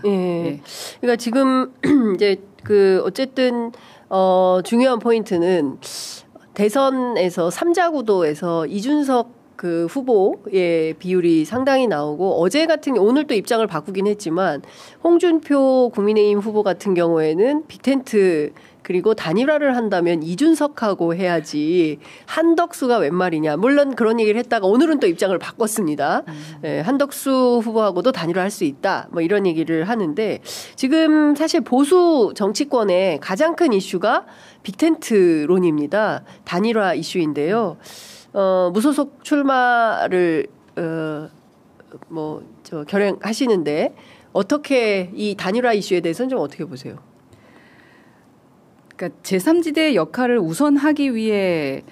예. 예. 그러니까 지금 이제 어쨌든 중요한 포인트는 대선에서 3자 구도에서 이준석 후보의 비율이 상당히 나오고 어제 오늘 또 입장을 바꾸긴 했지만 홍준표 국민의힘 후보 같은 경우에는 빅텐트 그리고 단일화를 한다면 이준석하고 해야지 한덕수가 웬 말이냐. 물론 그런 얘기를 했다가 오늘은 또 입장을 바꿨습니다. 예, 한덕수 후보하고도 단일화할 수 있다. 뭐 이런 얘기를 하는데 지금 사실 보수 정치권의 가장 큰 이슈가 빅텐트론입니다. 단일화 이슈인데요. 무소속 출마를 결행하시는데 어떻게 이 단일화 이슈에 대해서는 좀 어떻게 보세요? 그러니까 제3지대의 역할을 우선 하기 위해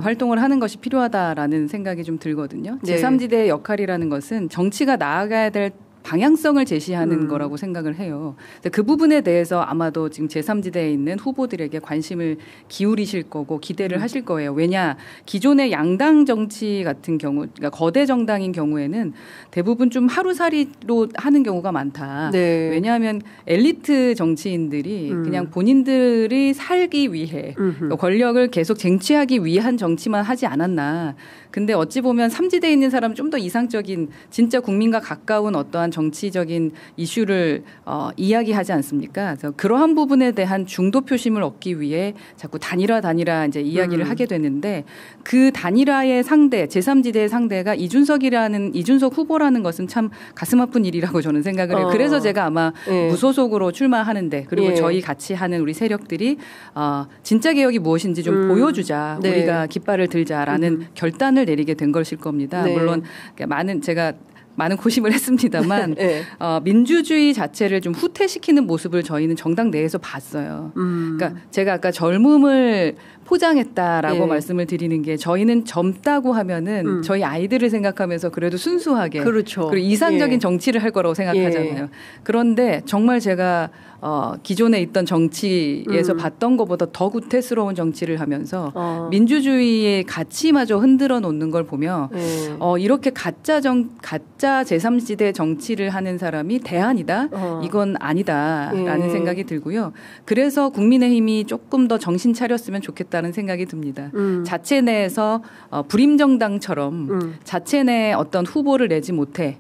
활동을 하는 것이 필요하다라는 생각이 좀 들거든요. 네. 제3지대의 역할이라는 것은 정치가 나아가야 될 방향성을 제시하는 거라고 생각을 해요. 그 부분에 대해서 아마도 지금 제3지대에 있는 후보들에게 관심을 기울이실 거고 기대를 하실 거예요. 왜냐, 기존의 양당 정치 같은 경우, 그러니까 거대 정당인 경우에는 대부분 좀 하루살이로 하는 경우가 많다. 네. 왜냐하면 엘리트 정치인들이 그냥 본인들이 살기 위해 권력을 계속 쟁취하기 위한 정치만 하지 않았나. 근데 어찌 보면 3지대에 있는 사람은 좀 더 이상적인 진짜 국민과 가까운 어떠한 정치적인 이슈를 이야기하지 않습니까? 그래서 그러한 부분에 대한 중도 표심을 얻기 위해 자꾸 단일화 이제 이야기를 하게 되는데 그 단일화의 상대, 제3지대의 상대가 이준석 후보라는 것은 참 가슴 아픈 일이라고 저는 생각을 해요. 그래서 제가 아마 무소속으로 출마하는데 그리고 저희 같이 하는 우리 세력들이 진짜 개혁이 무엇인지 좀 보여주자. 네. 우리가 깃발을 들자라는 결단을 내리게 된 것일 겁니다. 네. 물론 제가 많은 고심을 했습니다만 네. 민주주의 자체를 좀 후퇴시키는 모습을 저희는 정당 내에서 봤어요. 그러니까 제가 아까 젊음을 포장했다라고 말씀을 드리는 게 저희는 젊다고 하면은 저희 아이들을 생각하면서 그래도 순수하게 그렇죠. 그리고 이상적인 정치를 할 거라고 생각하잖아요. 그런데 정말 제가 기존에 있던 정치에서 봤던 것보다 더 구태스러운 정치를 하면서 민주주의의 가치마저 흔들어 놓는 걸 보며 이렇게 가짜 제3지대 정치를 하는 사람이 대안이다? 이건 아니다라는 생각이 들고요. 그래서 국민의힘이 조금 더 정신 차렸으면 좋겠다는 생각이 듭니다. 자체 내에서 불임정당처럼 자체 내에 어떤 후보를 내지 못해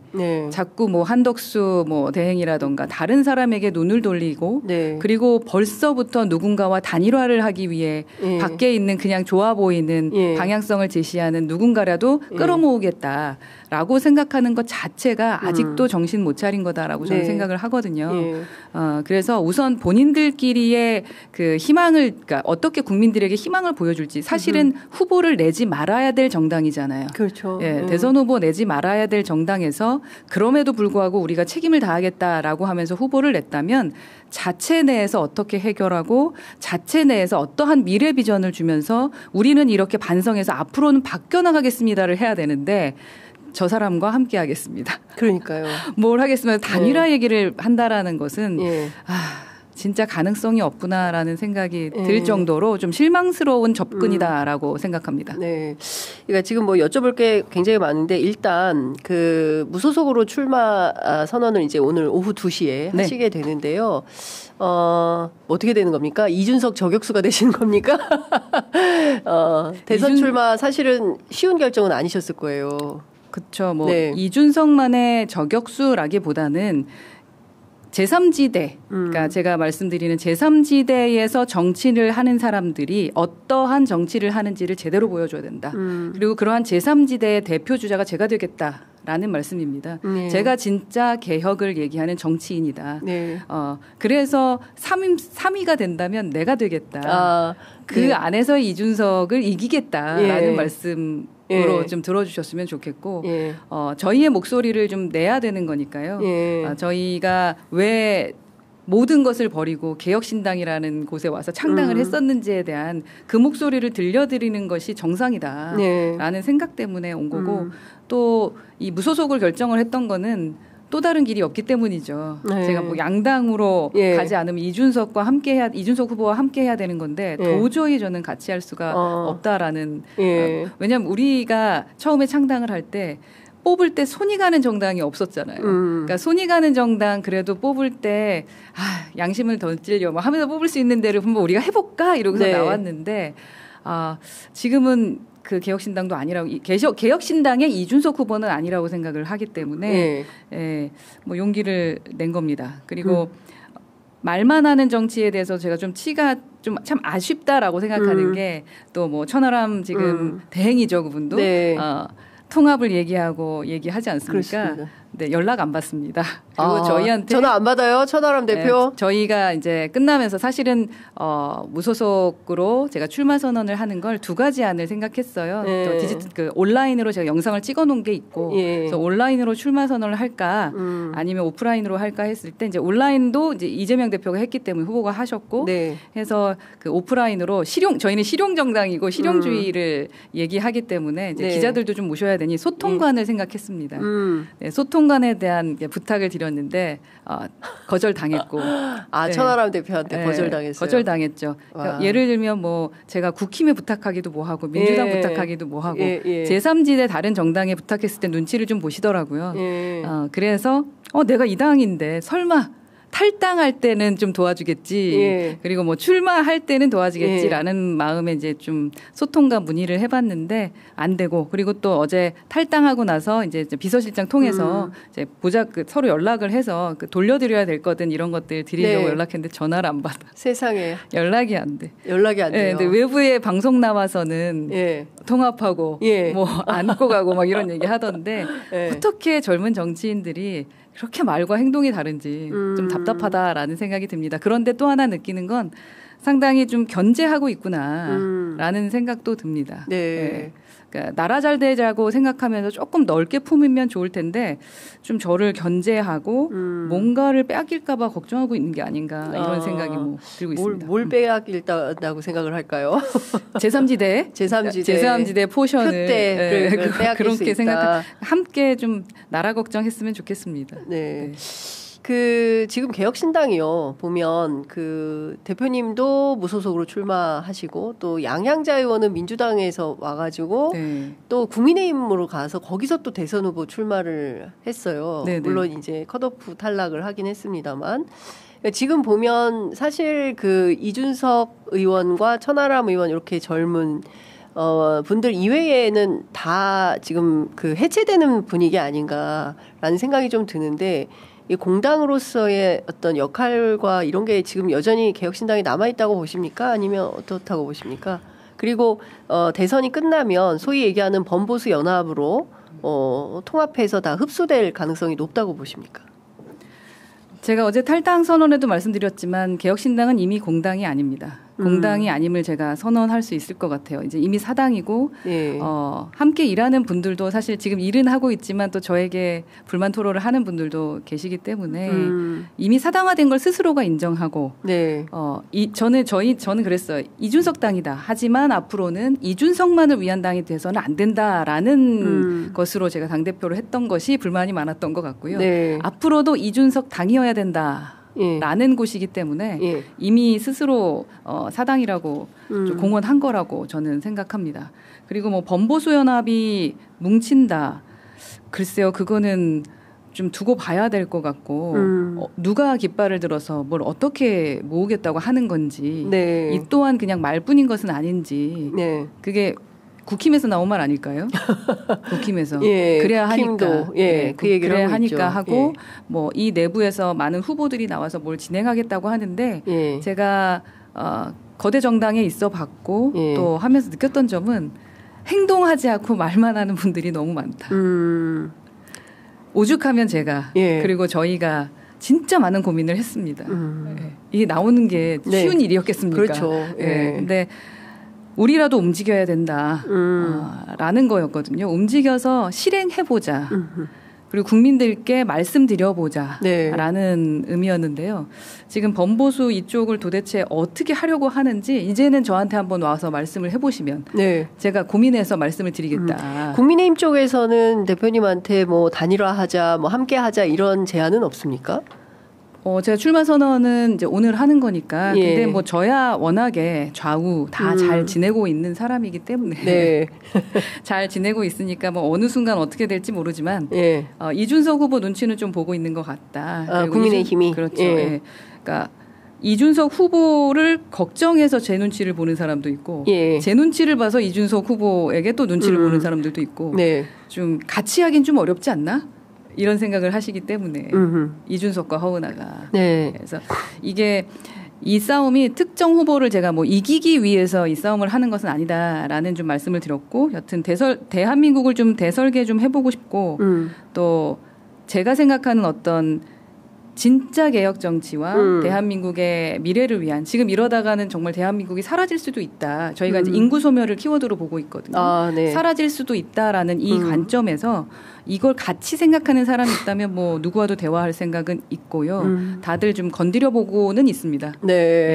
자꾸 한덕수 대행이라던가 다른 사람에게 눈을 돌리고 그리고 벌써부터 누군가와 단일화를 하기 위해 밖에 있는 그냥 좋아 보이는 방향성을 제시하는 누군가라도 끌어모으겠다라고 생각하는 것 자체가 아직도 정신 못 차린 거다라고 저는 생각을 하거든요. 그래서 우선 본인들끼리의 그 희망을, 그러니까 어떻게 국민들에게 희망을 보여줄지 사실은 후보를 내지 말아야 될 정당이잖아요. 그렇죠. 대선 후보 내지 말아야 될 정당에서 그럼에도 불구하고 우리가 책임을 다하겠다라고 하면서 후보를 냈다면 자체 내에서 어떻게 해결하고 자체 내에서 어떠한 미래 비전을 주면서 우리는 이렇게 반성해서 앞으로는 바뀌어나가겠습니다를 해야 되는데 저 사람과 함께 하겠습니다. 그러니까요. 뭘 하겠으면 단일화 얘기를 한다라는 것은 진짜 가능성이 없구나라는 생각이 들 정도로 좀 실망스러운 접근이다라고 생각합니다. 네. 그러니까 지금 여쭤볼 게 굉장히 많은데 일단 무소속으로 출마 선언을 이제 오늘 오후 2시에 하시게 되는데요. 어떻게 되는 겁니까? 이준석 저격수가 되시는 겁니까? 대선 출마 사실은 쉬운 결정은 아니셨을 거예요. 그렇죠. 이준석만의 저격수라기보다는 제3지대, 그러니까 제가 말씀드리는 제3지대에서 정치를 하는 사람들이 어떠한 정치를 하는지를 제대로 보여줘야 된다. 그리고 그러한 제3지대의 대표 주자가 제가 되겠다라는 말씀입니다. 제가 진짜 개혁을 얘기하는 정치인이다. 그래서 3위가 된다면 내가 되겠다. 그 안에서 이준석을 이기겠다라는 말씀. 으로 좀 들어주셨으면 좋겠고 저희의 목소리를 좀 내야 되는 거니까요. 저희가 왜 모든 것을 버리고 개혁신당이라는 곳에 와서 창당을 했었는지에 대한 그 목소리를 들려드리는 것이 정상이다라는 생각 때문에 온 거고 또 이 무소속을 결정을 했던 거는 또 다른 길이 없기 때문이죠. 제가 양당으로 가지 않으면 이준석 후보와 함께 해야 되는 건데 도저히 저는 같이 할 수가 없다라는. 왜냐하면 우리가 처음에 창당을 할 때 뽑을 때 손이 가는 정당이 없었잖아요. 그러니까 손이 가는 정당 그래도 뽑을 때 양심을 던지려 뭐 하면서 뽑을 수 있는 데를 한번 우리가 해볼까 이러고서 나왔는데 지금은 그 개혁신당도 아니라고 개혁신당의 이준석 후보는 아니라고 생각을 하기 때문에 뭐 용기를 낸 겁니다. 그리고 말만 하는 정치에 대해서 제가 좀 치가 좀 참 아쉽다라고 생각하는 게 또 뭐 천하람 지금 대행이죠 그분도 통합을 얘기하지 않습니까? 그렇습니다. 네, 연락 안 받습니다. 그리고 저희한테 전화 안 받아요, 천하람 대표. 네, 저희가 이제 끝나면서 사실은 무소속으로 제가 출마 선언을 하는 걸 두 가지 안을 생각했어요. 또 디지털 온라인으로 제가 영상을 찍어놓은 게 있고, 그래서 온라인으로 출마 선언을 할까, 아니면 오프라인으로 할까 했을 때 이제 온라인도 이제 이재명 대표가 했기 때문에 후보가 하셨고, 해서 그 오프라인으로 저희는 실용 정당이고 실용주의를 얘기하기 때문에 이제 기자들도 좀 모셔야 되니 소통관을 생각했습니다. 네, 소통관에 대한 부탁을 드렸는데 거절당했고. 천하람 대표한테 거절당했어요. 거절당했죠. 그러니까 예를 들면 뭐 제가 국힘에 부탁하기도 뭐하고 민주당 부탁하기도 뭐하고 제3지대 다른 정당에 부탁했을 때 눈치를 좀 보시더라고요. 그래서 내가 이 당인데 설마 탈당할 때는 좀 도와주겠지. 그리고 뭐 출마할 때는 도와주겠지라는 마음에 이제 좀 소통과 문의를 해봤는데 안 되고, 그리고 또 어제 탈당하고 나서 이제 비서실장 통해서 이제 서로 연락을 해서 돌려드려야 될 거든 이런 것들 드리려고 연락했는데 전화를 안 받아. 세상에. 연락이 안 돼. 연락이 안 돼요. 근데 외부에 방송 나와서는 통합하고 뭐 안고 가고 막 이런 얘기 하던데 어떻게 젊은 정치인들이 그렇게 말과 행동이 다른지 좀 답답하다라는 생각이 듭니다. 그런데 또 하나 느끼는 건 상당히 좀 견제하고 있구나라는 생각도 듭니다. 그러니까 나라 잘 되자고 생각하면서 조금 넓게 품으면 좋을 텐데 좀 저를 견제하고 뭔가를 빼앗길까 봐 걱정하고 있는 게 아닌가 이런 생각이 뭐 들고 있습니다. 뭘 빼앗길다고 생각을 할까요? 제3지대 포션을 빼앗길 그렇게 생각 함께 좀 나라 걱정했으면 좋겠습니다. 지금 개혁신당이요. 보면 대표님도 무소속으로 출마하시고 또 양향자 의원은 민주당에서 와가지고 또 국민의힘으로 가서 거기서 또 대선 후보 출마를 했어요. 물론 이제 컷오프 탈락을 하긴 했습니다만. 지금 보면 사실 이준석 의원과 천하람 의원 이렇게 젊은 분들 이외에는 다 지금 해체되는 분위기 아닌가라는 생각이 좀 드는데, 이 공당으로서의 어떤 역할과 이런 게 지금 여전히 개혁신당이 남아있다고 보십니까? 아니면 어떻다고 보십니까? 그리고 대선이 끝나면 소위 얘기하는 범보수 연합으로 통합해서 다 흡수될 가능성이 높다고 보십니까? 제가 어제 탈당 선언에도 말씀드렸지만 개혁신당은 이미 공당이 아닙니다. 공당이 아님을 제가 선언할 수 있을 것 같아요. 이제 이미 사당이고 함께 일하는 분들도 사실 지금 일은 하고 있지만 또 저에게 불만 토로를 하는 분들도 계시기 때문에 이미 사당화된 걸 스스로가 인정하고 저는 그랬어요. 이준석 당이다. 하지만 앞으로는 이준석만을 위한 당이 돼서는 안 된다라는 것으로 제가 당대표를 했던 것이 불만이 많았던 것 같고요. 앞으로도 이준석 당이어야 된다. 라는 곳이기 때문에 이미 스스로 사당이라고 좀 공언한 거라고 저는 생각합니다. 그리고 뭐 범보수 연합이 뭉친다. 글쎄요, 그거는 좀 두고 봐야 될 것 같고 누가 깃발을 들어서 뭘 어떻게 모으겠다고 하는 건지 이 또한 그냥 말뿐인 것은 아닌지 그게 국힘에서 나온 말 아닐까요? 국힘에서 그래야 하니까 그 얘기를 그래야 하고 하니까 있죠. 하고 뭐 이 내부에서 많은 후보들이 나와서 뭘 진행하겠다고 하는데 제가 거대 정당에 있어봤고 또 하면서 느꼈던 점은 행동하지 않고 말만 하는 분들이 너무 많다. 오죽하면 제가 그리고 저희가 진짜 많은 고민을 했습니다. 이게 나오는 게 쉬운 일이었겠습니까? 그렇죠. 근데 우리라도 움직여야 된다. 라는 거였거든요. 움직여서 실행해보자. 그리고 국민들께 말씀드려보자. 라는 의미였는데요. 지금 범보수 이쪽을 도대체 어떻게 하려고 하는지 이제는 저한테 한번 와서 말씀을 해보시면 제가 고민해서 말씀을 드리겠다. 국민의힘 쪽에서는 대표님한테 뭐 단일화하자, 뭐 함께하자 이런 제안은 없습니까? 제가 출마 선언은 이제 오늘 하는 거니까. 예. 근데 뭐 저야 워낙에 좌우 다 잘 지내고 있는 사람이기 때문에 네. 잘 지내고 있으니까 뭐 어느 순간 어떻게 될지 모르지만 예. 이준석 후보 눈치는 좀 보고 있는 것 같다. 국민의힘이 그렇죠. 예. 예. 그러니까 이준석 후보를 걱정해서 제 눈치를 보는 사람도 있고 예. 제 눈치를 봐서 이준석 후보에게 또 눈치를 보는 사람들도 있고 네. 좀 같이 하긴 좀 어렵지 않나? 이런 생각을 하시기 때문에 이준석과 허은하가 네. 그래서 이게 이 싸움이 특정 후보를 제가 뭐 이기기 위해서 이 싸움을 하는 것은 아니다라는 좀 말씀을 드렸고 여튼 대한민국을 좀 대설계 좀 해보고 싶고 또 제가 생각하는 어떤 진짜 개혁 정치와 대한민국의 미래를 위한 지금 이러다가는 정말 대한민국이 사라질 수도 있다. 저희가 이제 인구 소멸을 키워드로 보고 있거든요. 네. 사라질 수도 있다라는 이 관점에서 이걸 같이 생각하는 사람이 있다면 뭐 누구와도 대화할 생각은 있고요. 다들 좀 건드려 보고는 있습니다. 네.